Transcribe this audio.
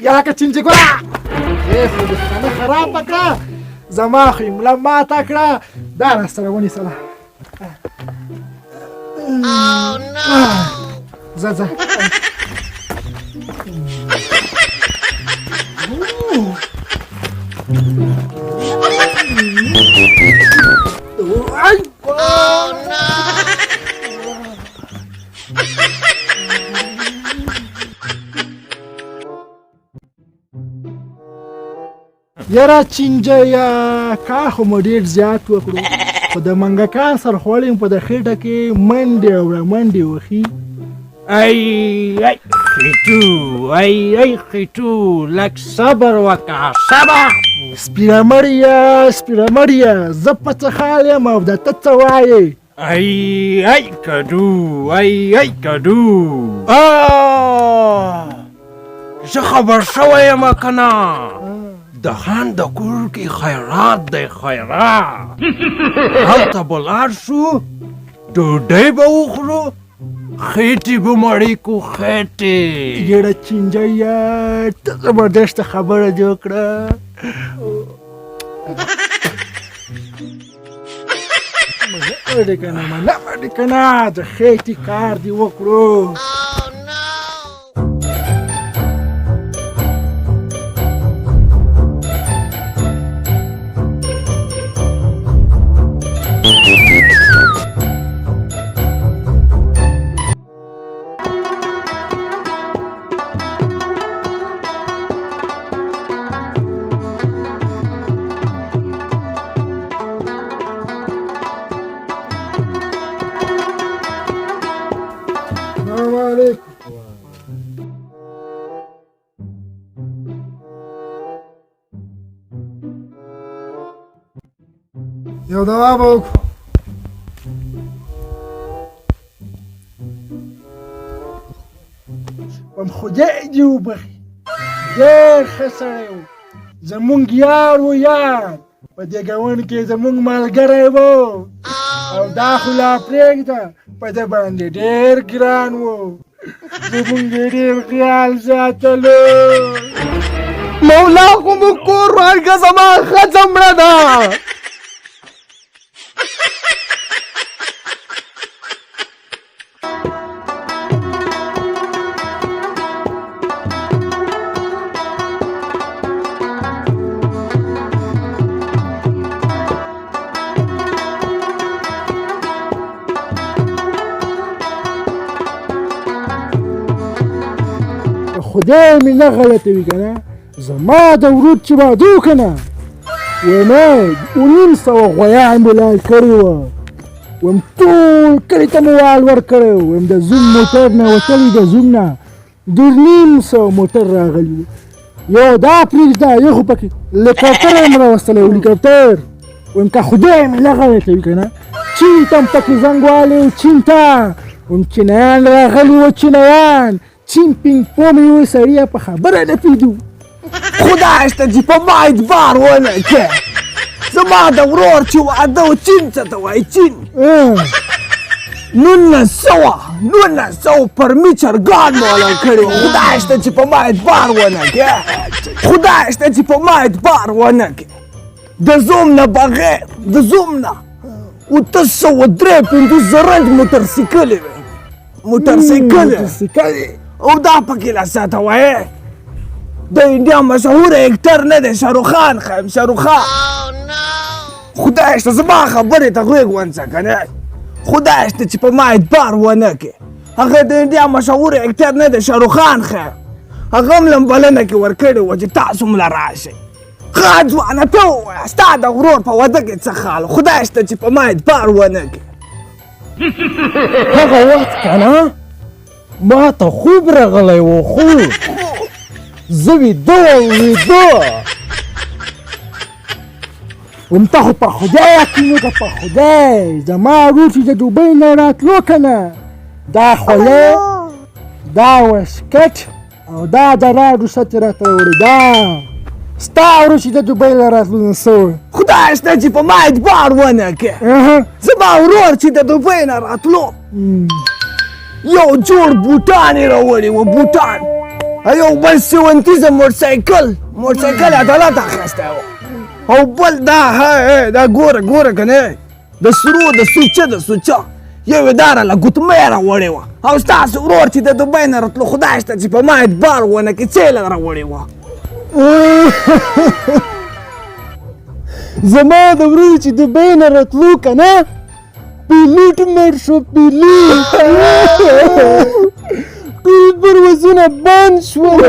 یاکه چینجي ګوره خو دې خانه خرابه کړه زما خو یې ملا ماته کړه دا راسره ونیسله ځه ځه یاره چینجه کا خو مو ډېر زیات وکړو خو د منګکان سرخوړی په د خېټه کې منډې وړه منډې وخي ای خېټو ای خېټو لږ صبر وکړه صبر سپیره مړیه زه په څه حال یم او د ته څه وایې ای کډو ای کډو زه خبر شوی یم که نه د خان د کور کې خیرات دی خیرات هلته به لاړ شو ډوډۍ به وخورو خېټې به مړې کو خېټې یړه چینجه ته زبردسته خبره جوړ کړه منه وړې که نه د خېټې کار دې وکړو یو دوا به وکړو خدای دې وبخي ډېر ښه سړی و زمونږ یار و یار په دې ګاونډ کې زمونږ ملګری و او دا خو لا پرېږده په ده باندې ډېر ګران و زمونږ یې ډېر خیال ساتلو مولا خو مو کور ورکه زما ښځه مړه ده خدای مې نه غلطوي که نه زما د ورود چې واده وکړه نه ویمه 1900 غویان مې لال کړي وه ویم ټول کلي ته مې وال ورکړی ویم د زوم موټر نه وتلی د زوم نه 1900 موټر راغلی و یو دا پرېږده یو خو پکې هلیکاپټر یې م راوستلی هلیکاپټر ویم که خدای مې نه غلطوي که نه چین ته م پکې زنګ والی چین ته ویم چینیان راغلي وه چینیان چین پینګ پونګ یې وویل سړیه په خبره نه پوهېدو خدای شته چې په ما اعتبار ونه کړې زما د ورور چې واده و چین څه ته وایي چین 1900 پرمي چرګان مو ولاړ کړي وو خدای شته چې په ما اعتبار ونه کړې خدای شته چې په ما اعتبار ونه کړې د زوم نه بغیر د زوم نه 953 موټرسیکلې وې موټرسیکلې او دا پکې لا څه ته وایې د انډیا مشهور اکټر نه دی شاروخ خان خیم شاروخ خان خدای شته زما خبرې ته غوږ ونیسه که نه خدای شته چې په ما اعتبار ونه کړې هغه د انډیا مشهور اکټر نه دی شاروخ خان خیم هغه هم لم بلنه کې ورکړې وه چې تاسو هم له راشئ ښه ځوانه ته ووایه ستا د ورور په واده کې څه حال خدای شته چې په ما اعتبار ونه کړې هغه وخت که نه ما ته خوب راغلی و خوب زه ویده وم ته خو په خدای یقین وکړه، په خدای زما ورور چې د دوبۍ نه راتلو که نه، دا خولۍ، دا واسکټ او دا د راډیو ست یې راته راوړی. دا ستا ورور چې د دوبۍ نه راتلو نو څه وایي؟ خدای شته چې په ما اعتبار ونه کړې. زما ورور چې د دوبۍ نه راتلو یو جوړ بوټان یې راوړي وو، بوټان او یو بل سیونتیزه موټرسایکل یې عدالت اخیستی وو، او بل دا ګوره که نه د سرو د سوچه یو یې دا راله ګوتمۍ راوړې وه، او ستاسو ورور چې د دوبۍ نه راتلو خدای شته چې په ما اعتبار ونه کړي څه یې راوړې وه. زما د ورور چې دوبۍ نه راتلو که نه، پیلوټ مړ شو، پیلوټ ټول پروازونه بند شول.